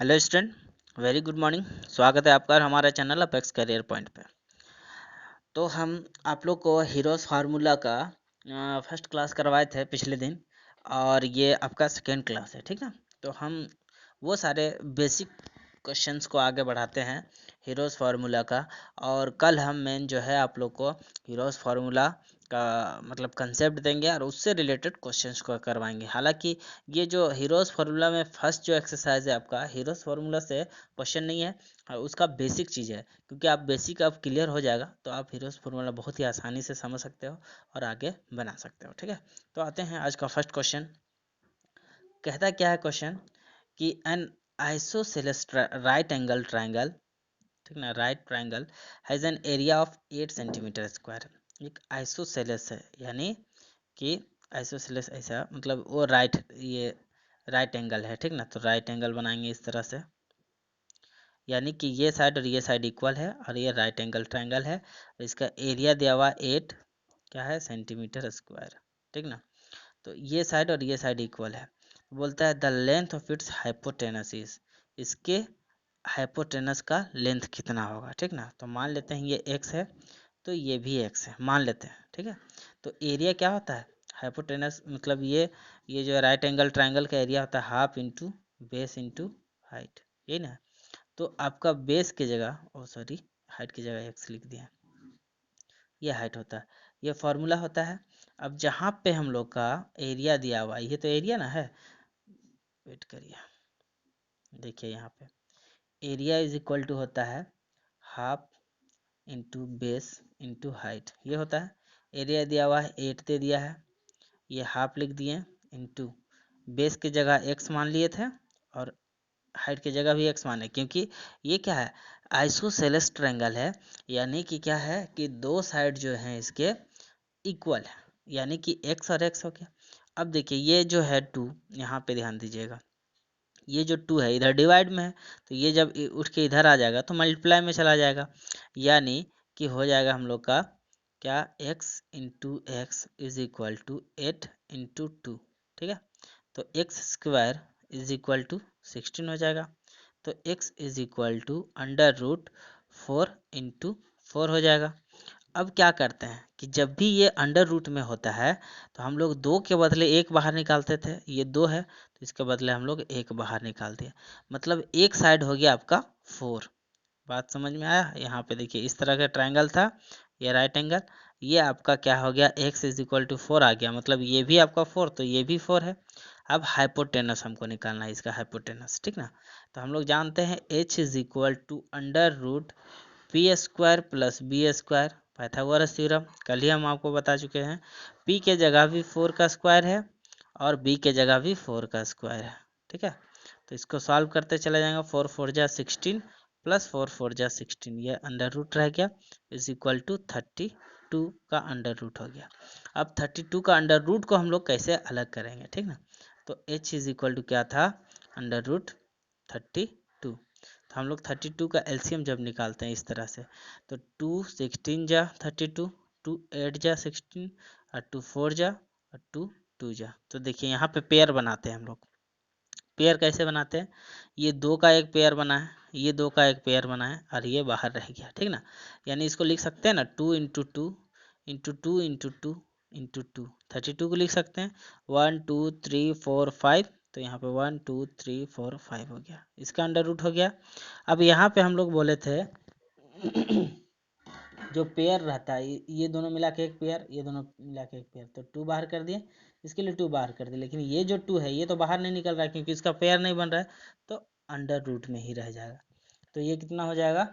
Hello student, very good morning. स्वागत है आपका हमारे चैनल अपेक्स करियर पॉइंट पे। तो हम आप लोग को हीरोज़ फार्मूला का फर्स्ट क्लास करवाए थे पिछले दिन, और ये आपका सेकेंड क्लास है, ठीक ना। तो हम वो सारे बेसिक क्वेश्चंस को आगे बढ़ाते हैं हीरोज़ फार्मूला का, और कल हम मेन जो है आप लोग को हीरोज़ फार्मूला का मतलब कंसेप्ट देंगे और उससे रिलेटेड क्वेश्चंस को करवाएंगे। हालांकि ये जो हीरोज़ फार्मूला में फर्स्ट जो एक्सरसाइज है आपका, हीरोज़ फार्मूला से क्वेश्चन नहीं है, उसका बेसिक चीज़ है। क्योंकि आप बेसिक अब क्लियर हो जाएगा तो आप हीरोज़ फार्मूला बहुत ही आसानी से समझ सकते हो और आगे बना सकते हो, ठीक है। तो आते हैं आज का फर्स्ट क्वेश्चन। कहता क्या है क्वेश्चन कि N isosceles right angle triangle, ठीक ना, right triangle has an area of 8 centimetre square. एक आइसोसेलेस है, यानी कि आइसोसेलेस ऐसा मतलब वो ये राइट एंगल है, ठीक ना। तो राइट एंगल बनाएंगे इस तरह से, यानी कि ये साइड और ये साइड इक्वल है और ये राइट एंगल ट्रायंगल है। इसका एरिया दिया हुआ 8 क्या है सेंटीमीटर स्क्वायर, ठीक ना। तो ये साइड और ये साइड इक्वल है। बोलता है the length of its hypotenuse is, इसके हाइपोटेनस का लेंथ कितना होगा, ठीक ना। तो मान लेते हैं ये x है तो ये भी x है, मान लेते हैं, ठीक है। तो एरिया क्या होता है हाइपोटेनस, मतलब ये जो राइट एंगल ट्रायंगल का एरिया होता है half into base into height, यही ना। तो आपका बेस की जगह सॉरी हाइट की जगह एक्स लिख दिया, ये हाइट होता है, ये फॉर्मूला होता है। अब जहाँ पे हम लोग का एरिया दिया हुआ है, ये तो एरिया ना है, वेट करिए, देखिए यहाँ पे एरिया इज इक्वल टू होता है half into base into height, ये होता है। एरिया दिया हुआ है 8 दे दिया है, ये हाफ लिख दिए इंटू बेस की जगह एक्स मान लिए थे और हाइट की जगह भी एक्स माने, क्योंकि ये क्या है आइसोसेलेस ट्रायंगल है, यानी कि क्या है कि दो साइड जो हैं इसके इक्वल है, यानी कि एक्स और एक्स हो गया। अब देखिए ये जो है 2, यहाँ पे ध्यान दीजिएगा, ये जो 2 है इधर डिवाइड में है, तो ये जब उठ के इधर आ जाएगा तो मल्टीप्लाई में चला जाएगा, यानी कि हो जाएगा हम लोग का क्या x into X is equal to 8 into 2, ठीक है। तो X square is equal to 16 हो जाएगा। तो x is equal to under root 4 into 4 हो जाएगा। अब क्या करते हैं कि जब भी ये अंडर रूट में होता है तो हम लोग 2 के बदले 1 बाहर निकालते थे, ये 2 है तो इसके बदले हम लोग 1 बाहर निकाल दिए, मतलब एक साइड हो गया आपका 4। बात समझ में आया। यहाँ पे देखिए इस तरह का ट्रायंगल था, ये राइट एंगल, ये आपका क्या हो गया x इज इक्वल टू 4 आ गया, मतलब ये भी आपका 4 तो ये भी 4 है। अब हाइपोटेनस हमको निकालना है, इसका हाइपोटेनस, ठीक ना। तो हम लोग जानते हैं h is equal to under root P square plus B square, Pythagoras theorem कल ही हम आपको बता चुके हैं। p के जगह भी 4 का स्क्वायर है और b के जगह भी 4 का स्क्वायर है, ठीक है। तो इसको सॉल्व करते चले जाएंगे, 4 4 जा 16 प्लस 4 4 जा 16, ये अंडर रूट रह गया इज इक्वल टू 32 का अंडर रूट हो गया। अब 32 का अंडर रूट को हम लोग कैसे अलग करेंगे, ठीक ना। तो h इज इक्वल टू क्या था अंडर रूट 32। तो हम लोग 32 का एलसीएम जब निकालते हैं इस तरह से, तो 2 16 जा 32, 2 8 जा 16 और 2 4 जा और 2 2 जा। तो देखिए यहाँ पे पेयर बनाते हैं हम लोग। पेयर कैसे बनाते हैं, ये 2 का एक पेयर बना है, ये 2 का एक पेयर बना है और ये बाहर रह गया, ठीक ना। यानी इसको लिख सकते हैं ना 2 into two into two into two into two, 32 को लिख सकते हैं 1 2 3 4 5, तो यहाँ पे 1 2 3 4 5 हो गया, इसका अंडर रूट हो गया। अब यहाँ पे हम लोग बोले थे जो पेयर रहता है ये दोनों मिला के एक पेयर, ये दोनों मिला के एक पेयर, तो 2 बाहर कर दिए, इसके लिए 2 बाहर कर दिए, लेकिन ये जो 2 है ये तो बाहर नहीं निकल रहा है क्योंकि इसका पेयर नहीं बन रहा है, तो अंडर रूट में ही रह जाएगा। तो ये कितना हो जाएगा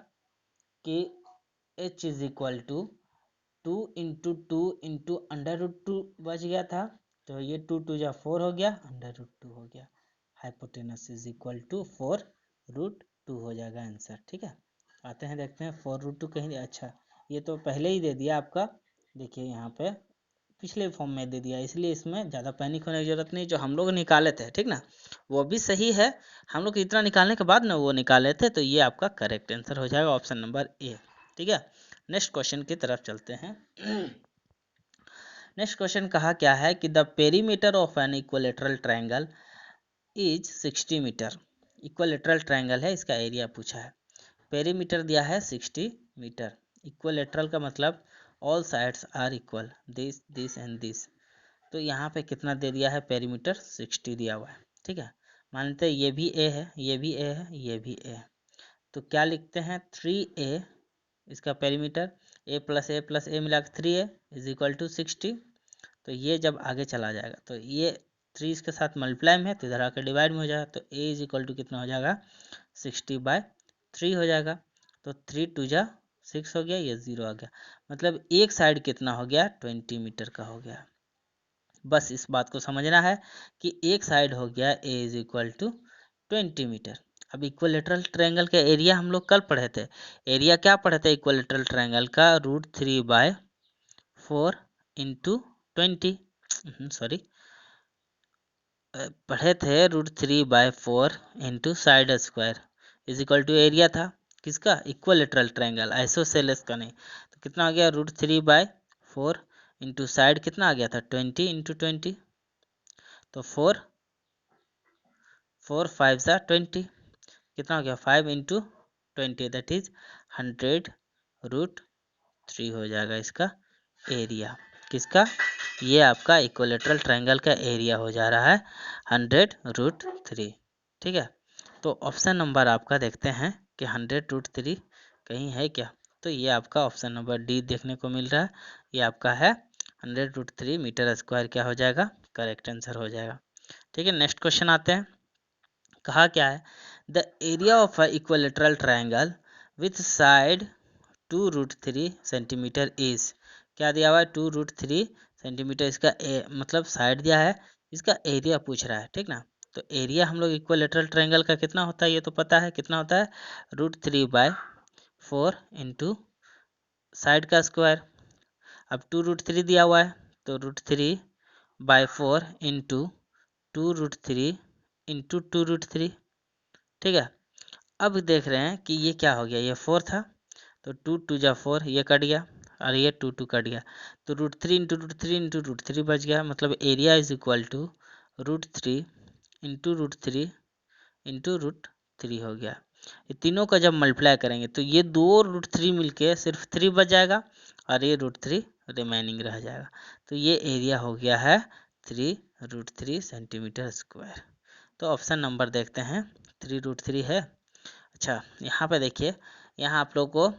कि h is equal to 2 into two into under root 2 बच गया था, तो ये 2 2 जा 4 हो गया, अंडर रूट 2 हो गया, hypotenuse is equal to 4 root 2 हो जाएगा आंसर, ठीक है। आते हैं देखते हैं 4 रूट 2 कहीं, अच्छा ये तो पहले ही दे दिया आपका, देखिए यहाँ पे पिछले फॉर्म में दे दिया, इसलिए इसमें ज़्यादा पैनिक होने की जरूरत नहीं। जो हम लोग निकाले थे, ठीक ना, वो भी सही है। हम लोग इतना निकालने के बाद ना वो निकाले थे, तो ये आपका करेक्ट आंसर हो जाएगा ऑप्शन नंबर ए, ठीक है। नेक्स्ट क्वेश्चन की तरफ चलते हैं। नेक्स्ट क्वेश्चन कहा क्या है कि the perimeter of an equilateral triangle is 60 metre equilateral triangle है, इसका एरिया पूछा है। पेरीमीटर दिया है 60 मीटर। इक्विलेटरल का मतलब all sides are equal, this and this. तो यहाँ पे कितना दे दिया है, पेरीमीटर 60 दिया हुआ है। ठीक है, मान लेते हैं ये भी ए है, ये भी ए है, ये भी ए है। तो क्या लिखते हैं, 3a इसका पेरीमीटर, a प्लस ए मिला के 3a इज इक्वल टू 60। तो ये जब आगे चला जाएगा तो ये 3 इसके साथ मल्टीप्लाई में है तो इधर आकर डिवाइड में हो जाएगा। तो a इज इक्वल टू कितना हो जाएगा, 60/3 हो जाएगा। तो 3 2 जा 6 हो गया, ये 0 आ गया। मतलब एक साइड कितना हो गया, 20 मीटर का हो गया। बस इस बात को समझना है कि एक साइड हो गया a is equal to 20 metre. अब इक्विलेटरल ट्रायंगल का एरिया हम लोग कल पढ़े थे। एरिया क्या पढ़े थे इक्विलेटरल ट्रायंगल का, √3/4 इंटू 20, सॉरी पढ़े थे √3/4 into side square is equal to area था किसका, इक्विलेटरल ट्रायंगल, आइसोसेलेस का नहीं। तो कितना आ गया, √3/4 इंटू साइड कितना आ गया था, 20 इंटू 20। तो 4 5 सा 20, कितना हो गया, 5 इंटू 20 दैट इज 100√3 हो जाएगा इसका एरिया। किसका, ये आपका इक्विलेटरल ट्रायंगल का एरिया हो जा रहा है 100√3। ठीक है, तो ऑप्शन नंबर आपका देखते हैं कि 100√3 कहीं है क्या। तो ये आपका ऑप्शन नंबर डी देखने को मिल रहा है, ये आपका है 100√3 मीटर स्क्वायर क्या हो जाएगा, करेक्ट आंसर हो जाएगा। ठीक है, नेक्स्ट क्वेश्चन आते हैं। कहा क्या है, the area of a equilateral triangle with side 2√3 centimetre is, क्या दिया हुआ है, 2√3 सेंटीमीटर इसका मतलब साइड दिया है, इसका एरिया पूछ रहा है। ठीक ना, तो एरिया हम लोग इक्विलेटरल ट्रायंगल का कितना होता है ये तो पता है, कितना होता है, √3/4 इंटू साइड का स्क्वायर। अब 2√3 दिया हुआ है तो √3/4 इंटू 2√3 इंटू 2√3। ठीक है, अब देख रहे हैं कि ये क्या हो गया, ये 4 था तो 2 2 जा 4, ये कट गया और ये 2 2 कट गया। तो √3 इंटू √3 इंटू √3 बच गया। मतलब area is equal to √3 into √3 into √3 हो गया। ये तीनों का जब मल्टीप्लाई करेंगे तो ये दो √3 मिलके सिर्फ 3 बच जाएगा और ये √3 रिमेनिंग रह जाएगा। तो ये एरिया हो गया है 3√3 सेंटीमीटर स्क्वायर। तो ऑप्शन नंबर देखते हैं, 3√3 है। अच्छा, यहाँ पे देखिए, यहाँ आप लोग को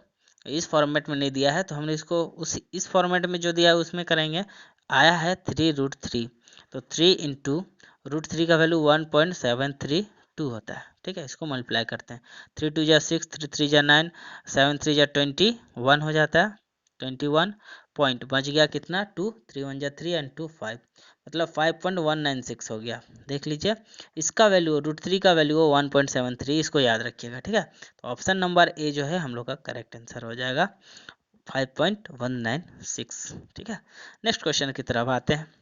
इस फॉर्मेट में नहीं दिया है तो हमने इसको इस फॉर्मेट में जो दिया है उसमें करेंगे। आया है 3√3, तो 3 इंटू √3 का वैल्यू 1.732 होता है। ठीक है, इसको मल्टीप्लाई करते हैं, 3 2 जा 6, 3 3 जा 9, 7 3 जा 21 हो जाता है, 21 पॉइंट बच गया कितना, 2, 3 1 जा 3 एंड 2 5, मतलब 5.196 हो गया। देख लीजिए, इसका वैल्यू √3 का वैल्यू 1.73, इसको याद रखिएगा। ठीक है, तो ऑप्शन नंबर ए जो है हम लोग का करेक्ट आंसर हो जाएगा 5.196। ठीक है, नेक्स्ट क्वेश्चन की तरफ आते हैं।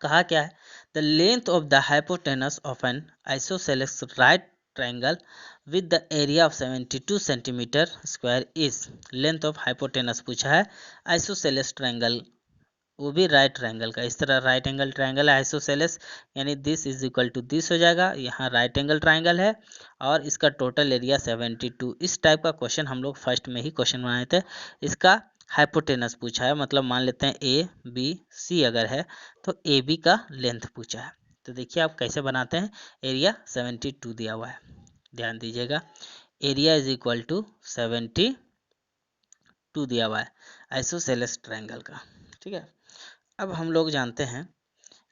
कहा क्या है, the length of the hypotenuse of N isosceles right triangle with the area of 72 centimetre square is, length of hypotenuse पूछा है आइसोसेलेस ट्रायंगल, वो भी राइट ट्रायंगल का। इस तरह राइट एंगल ट्रायंगल है आइसोसेलेस, यानी this is equal to this हो जाएगा। यहाँ राइट एंगल ट्रायंगल है और इसका टोटल एरिया 72। इस टाइप का क्वेश्चन हम लोग फर्स्ट में ही क्वेश्चन बनाए थे। इसका हाइपोटेनस पूछा है, मतलब मान लेते हैं ए बी सी अगर है तो ए बी का लेंथ पूछा है। तो देखिए आप कैसे बनाते हैं, एरिया 72 दिया हुआ है, ध्यान दीजिएगा, एरिया इज इक्वल टू 72 दिया हुआ है आइसोसेलेस ट्रायंगल का। ठीक है, अब हम लोग जानते हैं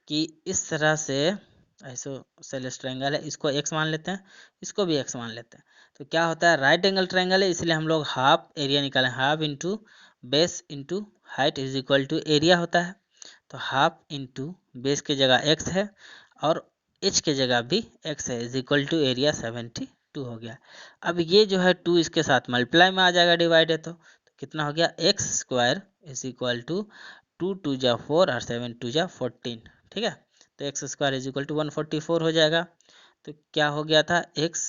कि इस तरह से आइसोसेलेस ट्रायंगल है, इसको x मान लेते हैं, इसको भी x मान लेते हैं। तो क्या होता है, राइट एंगल ट्रायंगल है इसलिए हम लोग हाफ एरिया निकालें, half into base into height is equal to area होता है। तो हाफ इंटू बेस की जगह x है और h की जगह भी x है, इज इक्वल टू एरिया 72 हो गया। अब ये जो है 2 इसके साथ मल्टीप्लाई में आ जाएगा, डिवाइड है तो कितना हो गया, x square is equal to 2 2 जा 4 और 7 2 जा 14। ठीक है, तो X square is equal to 144 हो जाएगा। तो क्या हो गया था, X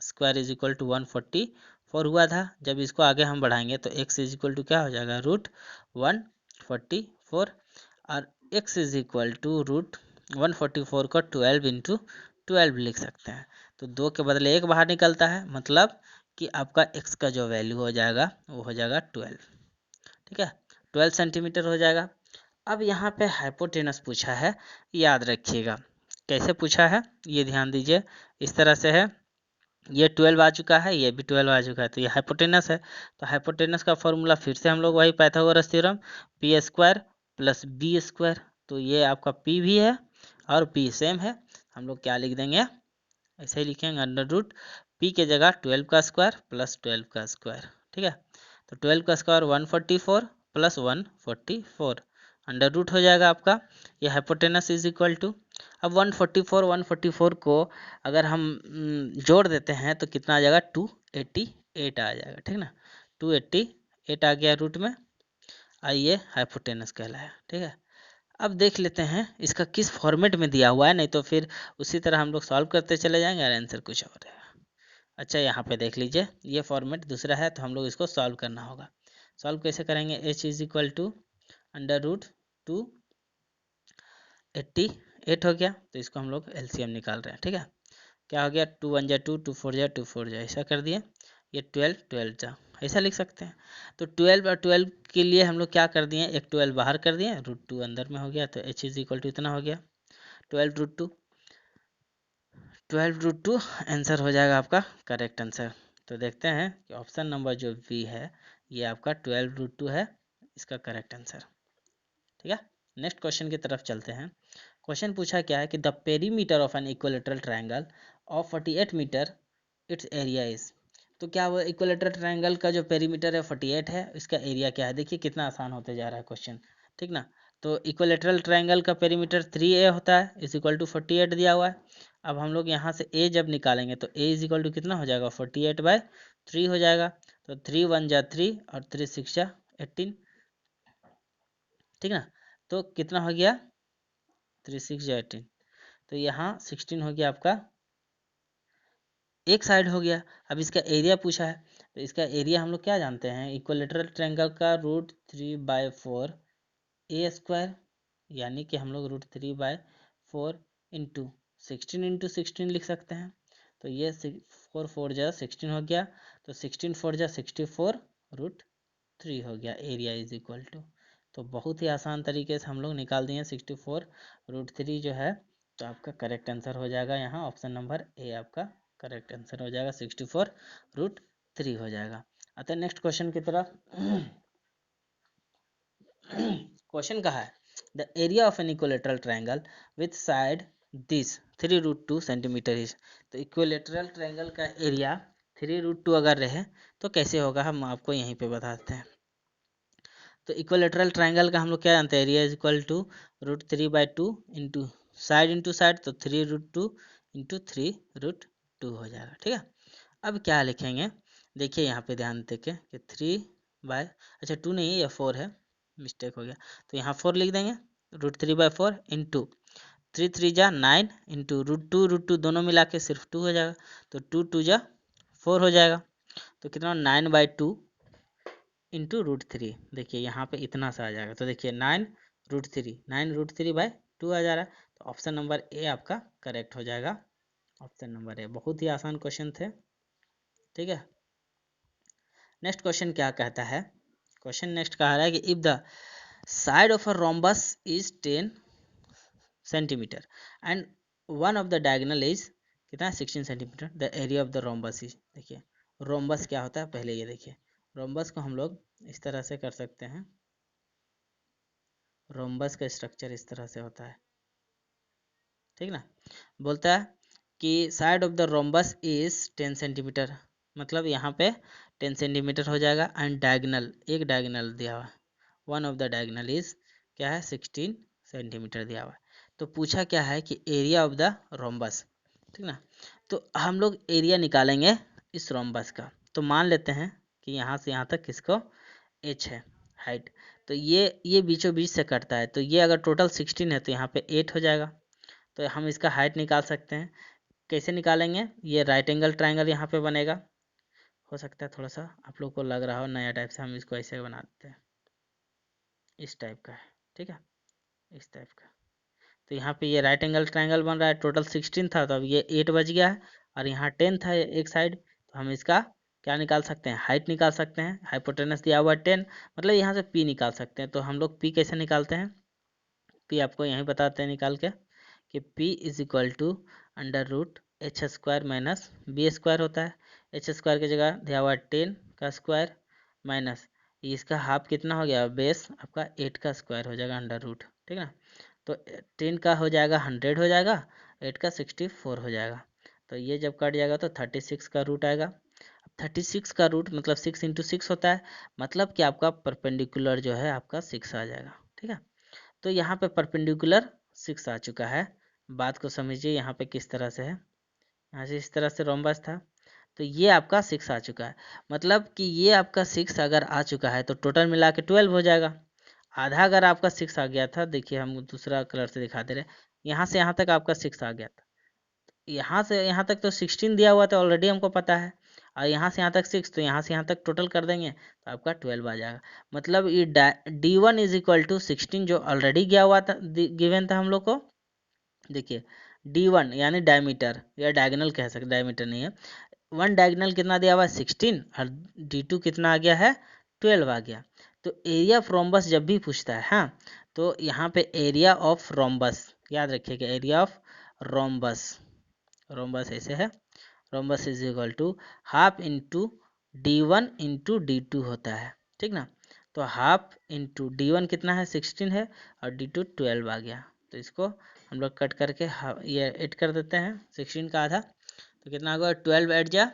square is equal to 144 हुआ था। जब इसको आगे हम बढ़ाएंगे तो एक्स इज इक्वल टू क्या हो जाएगा, √144 और एक्स इज इक्वल टू √144 को 12 इंटू 12 लिख सकते हैं। तो 2 के बदले 1 बाहर निकलता है, मतलब कि आपका x का जो वैल्यू हो जाएगा वो हो जाएगा 12। ठीक है, 12 सेंटीमीटर हो जाएगा। अब यहाँ पे हाइपोटेनस पूछा है, याद रखिएगा कैसे पूछा है, ये ध्यान दीजिए। इस तरह से है, ये 12 आ चुका है, ये भी 12 आ चुका है, तो ये हाइपोटेनस है। तो हाइपोटेनस का फॉर्मूला फिर से हम लोग वही Pythagoras theorem, P square plus B square. तो ये आपका पी भी है और पी सेम है, हम लोग क्या लिख देंगे, ऐसे ही लिखेंगे, अंडर रूट पी के जगह 12 का स्क्वायर प्लस 12 का स्क्वायर। ठीक है, तो 12 का स्क्वायर 144 प्लस 144 अंडर रूट हो जाएगा आपका। ये हाइपोटेनस इज इक्वल टू, अब 144 को अगर हम जोड़ देते हैं तो कितना आ जाएगा, 288 आ जाएगा। ठीक ना, 288 आ गया रूट में, आइए हाइपोटेनस कहलाया। ठीक है, अब देख लेते हैं इसका किस फॉर्मेट में दिया हुआ है, नहीं तो फिर उसी तरह हम लोग सॉल्व करते चले जाएंगे और आंसर कुछ और है। अच्छा, यहाँ पे देख लीजिए, ये फॉर्मेट दूसरा है, तो हम लोग इसको सॉल्व करना होगा। सॉल्व कैसे करेंगे, h is equal to under root 288 हो गया, तो इसको हम लोग एलसीएम निकाल रहे हैं। ठीक है, क्या हो गया, 2 1 जा 2, 2 4 जा 2 4 जा, ऐसा कर दिए। ये 12 12 जा, ऐसा लिख सकते हैं। तो 12 और 12 के लिए हम लोग क्या कर दिए, एक 12 बाहर कर दिए, रूट 2 अंदर में हो गया, तो h इज इक्वल टू इतना हो गया, 12 रूट टू आंसर हो जाएगा आपका करेक्ट आंसर। तो देखते हैं कि ऑप्शन नंबर जो बी है ये आपका 12 रूट 2 है इसका करेक्ट आंसर। ठीक है, नेक्स्ट क्वेश्चन की तरफ चलते हैं। क्वेश्चन पूछा क्या है कि the perimeter of an equilateral triangle of 48 metre its area is. तो क्या वो इक्विलेटरल ट्रायंगल का जो पेरीमीटर है 48 है, इसका एरिया क्या है। देखिए कितना आसान होते जा रहा है क्वेश्चन। ठीक ना, तो इक्विलेटरल ट्रायंगल का पेरीमीटर 3a होता है, इज इक्वल टू 48 दिया हुआ है। अब हम लोग यहाँ से a जब निकालेंगे तो a इज इक्वल टू कितना हो जाएगा, 48/3 हो जाएगा। तो 3 1 जा 3 और 3 6 जा 18। ठीक ना, तो कितना हो गया, 3 6 जा 18, तो यहाँ 16 हो गया आपका, एक साइड हो गया। अब इसका एरिया पूछा है, तो इसका एरिया हम लोग क्या जानते हैं, इक्विलेटरल ट्रायंगल का √3/4 ए स्क्वायर, यानी कि हम लोग √3/4 इंटू 16 लिख सकते हैं। तो ये 4 4 जा 16 हो गया, तो 16 4 जा 64 √3 हो गया, एरिया इज इक्वल टू। तो बहुत ही आसान तरीके से हम लोग निकाल दिए 64√3 जो है, तो आपका करेक्ट आंसर हो जाएगा यहाँ ऑप्शन नंबर ए आपका करेक्ट आंसर हो जाएगा, 64√3 हो जाएगा। अतः नेक्स्ट क्वेश्चन की तरफ। क्वेश्चन कहा है the area of an equilateral triangle with side this 3√2 centimetre is. तो इक्विलेटरल ट्रायंगल का एरिया 3√2 अगर रहे तो कैसे होगा, हम आपको यहीं पे बताते हैं। तो इक्विलेटरल ट्रायंगल का हम लोग क्या जानते हैं, area is equal to √3/2 into side तो 3√2 इंटू 3√2 हो जाएगा। ठीक है, अब क्या लिखेंगे, देखिए यहाँ पे ध्यान देके कि 3 अच्छा 2 नहीं है, ये 4 है, मिस्टेक हो गया। तो यहाँ 4 लिख देंगे, √3/4 इंटू 3 3 जा 9 इंटू √2 दोनों मिला के सिर्फ 2 हो जाएगा, तो 2 2 जा 4 हो जाएगा। तो कितना 9/2 इंटू √3, देखिए यहाँ पे इतना सा आ जाएगा। तो देखिए 9√3/2 आ जा रहा है, तो ऑप्शन नंबर ए आपका करेक्ट हो जाएगा, ऑप्शन नंबर ए। बहुत ही आसान क्वेश्चन थे। ठीक है, नेक्स्ट क्वेश्चन क्या कहता है, क्वेश्चन नेक्स्ट कह रहा है कि if the side of a rhombus is 10 centimetre and one of the diagonal is कितना 16 centimetre, the area of the rhombus is. देखिए रोम्बस क्या होता है, पहले ये देखिए, रोम्बस को हम लोग इस तरह से कर सकते हैं, रोम्बस का स्ट्रक्चर इस तरह से होता है। ठीक ना, बोलता है कि side of the rhombus is 10 centimetre, मतलब यहाँ पे 10 सेंटीमीटर हो जाएगा, एंड डायगोनल, एक डायगोनल दिया हुआ है, one of the diagonal is क्या है 16 सेंटीमीटर दिया हुआ है। तो पूछा क्या है कि एरिया ऑफ द रोम्बस। ठीक ना, तो हम लोग एरिया निकालेंगे इस रोम्बस का। तो मान लेते हैं कि यहाँ से यहाँ तक किसको h है हाइट, तो ये बीचों बीच से कटता है, तो ये अगर टोटल 16 है तो यहाँ पे 8 हो जाएगा। तो हम इसका हाइट निकाल सकते हैं, कैसे निकालेंगे, ये राइट एंगल ट्रायंगल यहाँ पे बनेगा। हो सकता है थोड़ा सा आप लोग को लग रहा हो नया टाइप से, हम इसको ऐसे बनाते हैं, इस टाइप का है। ठीक है, इस टाइप का। तो यहाँ पे ये राइट एंगल ट्रायंगल बन रहा है, टोटल 16 था तो अब ये 8 बच गया है, और यहाँ 10 था एक साइड, तो हम इसका क्या निकाल सकते हैं, हाइट निकाल सकते हैं। हाइपोटेनस दिया हुआ है 10, मतलब यहाँ से पी निकाल सकते हैं। तो हम लोग पी कैसे निकालते हैं, पी आपको यहीं बताते हैं निकाल के, कि P is equal to under root H square minus B square होता है। एच स्क्वायर की जगह दिया हुआ 10 का स्क्वायर माइनस इसका हाफ कितना हो गया, बेस आपका 8 का स्क्वायर हो जाएगा अंडर रूट, ठीक है ना। तो 10 का हो जाएगा 100 हो जाएगा, 8 का 64 हो जाएगा। तो ये जब कट जाएगा तो 36 का रूट आएगा। अब 36 का रूट मतलब 6 इंटू 6 होता है, मतलब कि आपका परपेंडिकुलर जो है आपका 6 आ जाएगा, ठीक है। तो यहाँ पे परपेंडिकुलर 6 आ चुका है। बात को समझिए यहाँ पे किस तरह से है, यहाँ से इस तरह से रोम्बस था, तो ये आपका 6 आ चुका है। मतलब कि ये आपका 6 अगर आ चुका है तो टोटल मिला के 12 हो जाएगा। आधा अगर आपका 6 आ गया था, देखिए हम दूसरा कलर से दिखा दे रहे हैं, यहाँ से यहाँ तक आपका 6 आ गया था, यहाँ से यहाँ तक तो 16 दिया हुआ था ऑलरेडी हमको पता है, और यहाँ से यहाँ तक 6, तो यहाँ से यहाँ तक टोटल कर देंगे तो आपका 12 आ जाएगा। मतलब ये D1 इज इक्वल टू 16 जो ऑलरेडी गया हुआ था, गिवन था हम लोग को। देखिए D1 यानी डायमीटर या डायगोनल कह सकते, डायमीटर नहीं है, वन डायगोनल कितना दिया हुआ है 16, और D2 कितना आ गया है 12 आ गया। तो एरिया ऑफ रोम्बस जब भी पूछता है, हाँ, तो यहाँ पे एरिया ऑफ रोम्बस याद रखिएगा, एरिया ऑफ रोम्बस, रोम्बस ऐसे है, rhombus is equal to half into D1 into D2 होता है, ठीक ना। तो हाफ इंटू D1 कितना है 16 है, और D2 12 आ गया। तो इसको हम लोग कट करके ये 8 कर देते हैं, 16 का आधा, तो कितना होगा 12 ऐड जा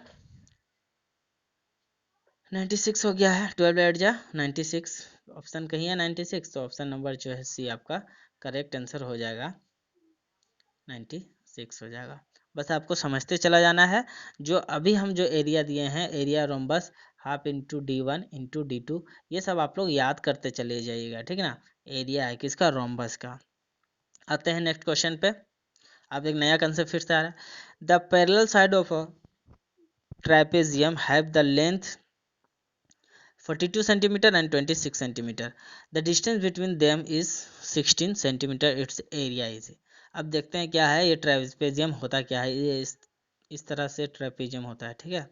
96 हो गया है, 12 ऐड जा 96, ऑप्शन कहीं है 96, तो ऑप्शन नंबर जो है सी आपका करेक्ट आंसर हो जाएगा, 96 हो जाएगा। बस आपको समझते चला जाना है। जो अभी हम जो एरिया दिए हैं, area rhombus half into D1 into D2, ये सब आप लोग याद करते चले जाइएगा, ठीक है ना। एरिया है किसका, रोम्बस का। आते हैं नेक्स्ट क्वेश्चन पे। अब एक नया कंसेप्ट फिर से आ रहा है। The parallel side of a trapezium have the length 42 centimeter and 26 centimeter. The distance between them is 16 centimeter. Its area is. अब देखते हैं क्या है ये ट्रेपेजियम होता क्या है। ये इस तरह से ट्रेपेजियम होता है, ठीक है,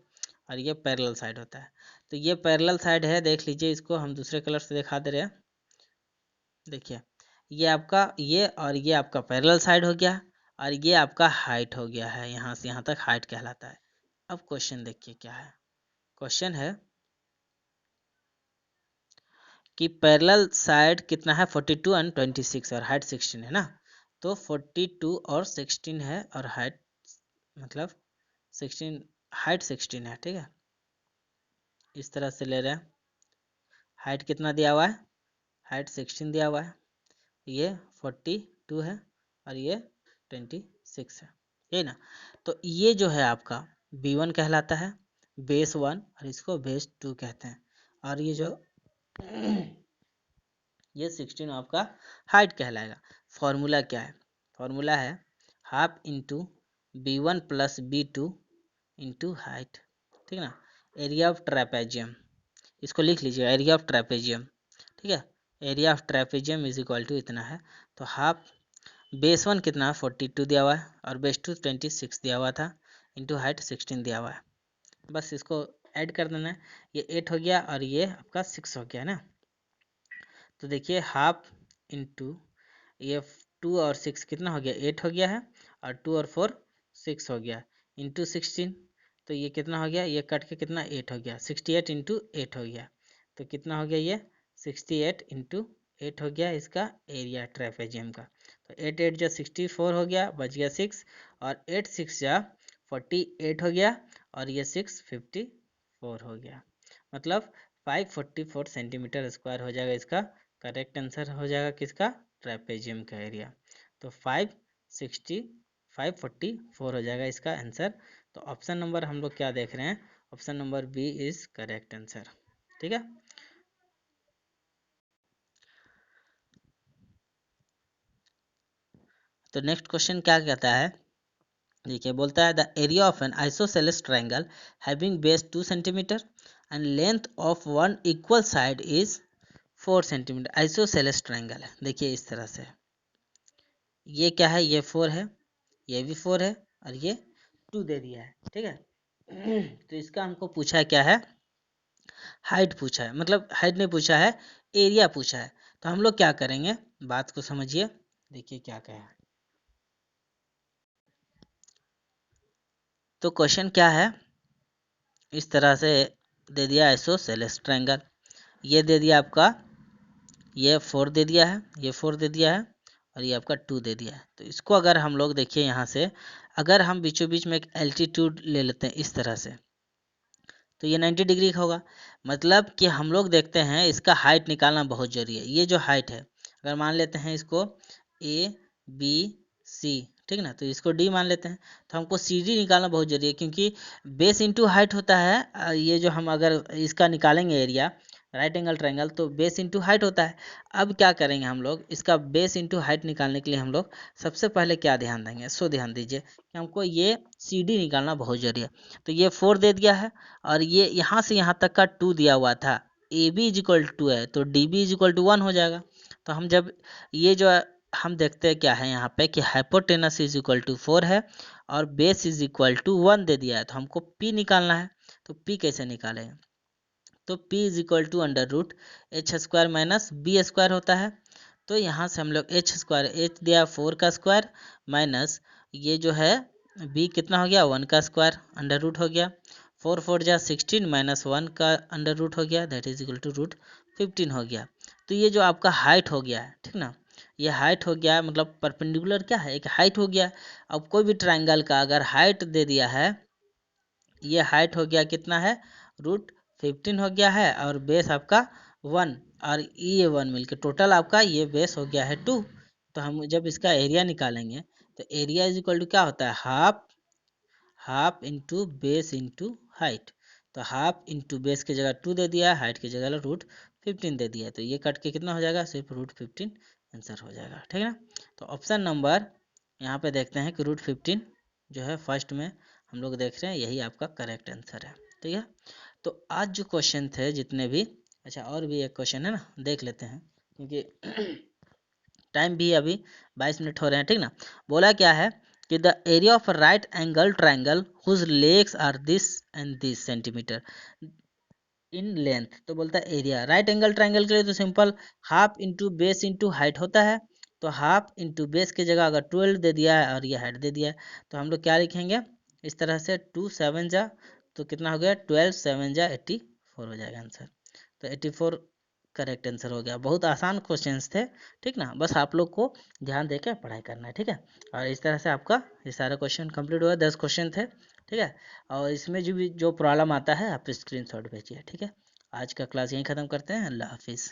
और ये पैरेलल साइड होता है। तो ये पैरेलल साइड है, देख लीजिए, इसको हम दूसरे कलर से दिखा दे रहे हैं। देखिए ये आपका, ये और ये आपका पैरेलल साइड हो गया, और ये आपका हाइट हो गया है, यहाँ से यहाँ तक हाइट कहलाता है। अब क्वेश्चन देखिए क्या है। क्वेश्चन है कि पैरेलल साइड कितना है 42 एंड 26, और हाइट 16 है ना। तो 42 और 16 है, और हाइट मतलब 16, हाइट 16 है, ठीक है। इस तरह से ले रहे हैं, हाइट कितना दिया हुआ है, हाइट 16 दिया हुआ है, ये 42 है, और ये 26 है, ये ना। तो ये जो है आपका B1 कहलाता है, बेस 1, और इसको बेस 2 कहते हैं, और ये जो ये 16 आपका हाइट कहलाएगा। फॉर्मूला क्या है, फॉर्मूला है half into B1 plus B2 into height, ठीक है ना। एरिया ऑफ ट्रेपेजियम, इसको लिख लीजिए, एरिया ऑफ ट्रेपेजियम, ठीक है। Area of trapezium is equal to इतना है। तो हाफ बेस 1 कितना है 42 दिया हुआ है, और बेस 2 26 दिया हुआ था, इंटू हाइट 16 दिया हुआ है। बस इसको ऐड कर देना है, ये 8 हो गया, और ये आपका 6 हो गया ना। तो देखिए हाफ इंटू ये 2 और 6 कितना हो गया 8 हो गया है, और 2 और 4 6 हो गया, इंटू 16, तो ये कितना हो गया, ये कट के कितना 8 हो गया, 68 इंटू 8 हो गया। तो कितना हो गया ये 68 इंटू 8 हो गया इसका एरिया ट्रेपेजियम का। तो 8 8 जो 64 हो गया, बच गया 6, और 8 6 जा 48 हो गया, और ये 6 54 हो गया। मतलब 544 सेंटीमीटर स्क्वायर हो जाएगा इसका करेक्ट आंसर हो जाएगा किसका, ट्रेपेजियम का एरिया। तो 544 हो जाएगा इसका आंसर। तो ऑप्शन नंबर हम लोग क्या देख रहे हैं, option number B is correct answer, ठीक है। तो नेक्स्ट क्वेश्चन क्या कहता है, देखिए बोलता है the area of N isosceles triangle having base 2 centimetre and length of one equal side is 4 centimetre. Isosceles triangle है, देखिए इस तरह से, ये क्या है, ये 4 है, ये भी 4 है और ये 2 दे दिया है, ठीक है। तो इसका हमको पूछा है क्या है, हाइट पूछा है, मतलब हाइट नहीं पूछा है, एरिया पूछा है। तो हम लोग क्या करेंगे, बात को समझिए, देखिए क्या कहा है। तो क्वेश्चन क्या है, इस तरह से दे दिया आइसोसेलेस ट्रायंगल, ये दे दिया आपका, ये 4 दे दिया है, ये 4 दे दिया है और ये आपका 2 दे दिया है। तो इसको अगर हम लोग देखिए यहाँ से, अगर हम बीचों बीच में एक एल्टीट्यूड ले लेते हैं इस तरह से, तो ये 90 डिग्री का होगा। मतलब कि हम लोग देखते हैं इसका हाइट निकालना बहुत जरूरी है। ये जो हाइट है, अगर मान लेते हैं इसको ए बी सी, ठीक ना, तो इसको डी मान लेते हैं, तो हमको सी डी निकालना बहुत जरूरी है, क्योंकि बेस इंटू हाइट होता है। ये जो हम अगर इसका निकालेंगे एरिया राइट एंगल ट्रायंगल, तो बेस इंटू हाइट होता है। अब क्या करेंगे हम लोग, इसका बेस इंटू हाइट निकालने के लिए हम लोग सबसे पहले क्या ध्यान देंगे, सो ध्यान दीजिए कि हमको ये सी डी निकालना बहुत जरूरी है। तो ये 4 दे दिया है और ये यहाँ से यहाँ तक का 2 दिया हुआ था, A B is equal to है तो D B is equal to 1 हो जाएगा। तो हम जब ये जो हम देखते हैं क्या है यहाँ पे कि हाइपोटेनस इज इक्वल टू 4 है और बेस इज इक्वल टू 1 दे दिया है, तो हमको पी निकालना है। तो पी कैसे निकालेंगे, तो p is equal to under root H square minus B square होता है। तो यहाँ से हम लोग एच स्क्वायर, एच दिया 4 का स्क्वायर माइनस ये जो है b कितना हो गया 1 का स्क्वायर अंडर रूट हो गया, 4 4 जा 16 माइनस 1 का अंडर रूट हो गया, that is equal to root 15 हो गया। तो ये जो आपका हाइट हो गया है, ठीक ना, ये हाइट हो गया, मतलब परपेंडिकुलर क्या है, एक हाइट हो गया। अब कोई भी ट्रायंगल का अगर हाइट दे दिया है, ये हाइट हो गया कितना है रूट 15 हो गया है और बेस आपका 1 और ये 1 मिलके टोटल आपका ये बेस हो गया है 2। तो हम जब इसका एरिया निकालेंगे तो एरिया इज इक्वल टू क्या होता है, half, half into base into height. तो हाफ इंटू बेस की जगह 2 दे दिया, हाइट की जगह रूट 15 दे दिया, तो ये कट के कितना हो जाएगा, सिर्फ रूट 15 आंसर हो जाएगा, ठीक है ना। तो ऑप्शन नंबर यहाँ पे देखते हैं कि रूट 15 जो है फर्स्ट में हम लोग देख रहे हैं, यही आपका करेक्ट आंसर है, ठीक है। तो आज जो क्वेश्चन थे जितने भी, अच्छा और भी एक क्वेश्चन है ना, देख लेते हैं क्योंकि टाइम भी अभी 22 मिनट हो रहे हैं, ठीक ना। बोला क्या है कि the area of right angle triangle whose legs are this and this centimetre in length. तो बोलता है एरिया राइट एंगल ट्रायंगल के लिए तो simple half into base into height होता है। तो हाफ इंटू बेस की जगह अगर 12 दे दिया है और ये हाइट दे दिया है, तो हम लोग क्या लिखेंगे इस तरह से 2 7 जा, तो कितना हो गया 12 7 जा 84 हो जाएगा आंसर। तो 84 करेक्ट आंसर हो गया। बहुत आसान क्वेश्चंस थे, ठीक ना, बस आप लोग को ध्यान देकर पढ़ाई करना है, ठीक है। और इस तरह से आपका ये सारा क्वेश्चन कंप्लीट हुआ, 10 क्वेश्चन थे, ठीक है। और इसमें जो भी जो प्रॉब्लम आता है आप स्क्रीनशॉट भेजिए, ठीक है। आज का क्लास यहीं ख़त्म करते हैं, अल्लाह हाफिज़।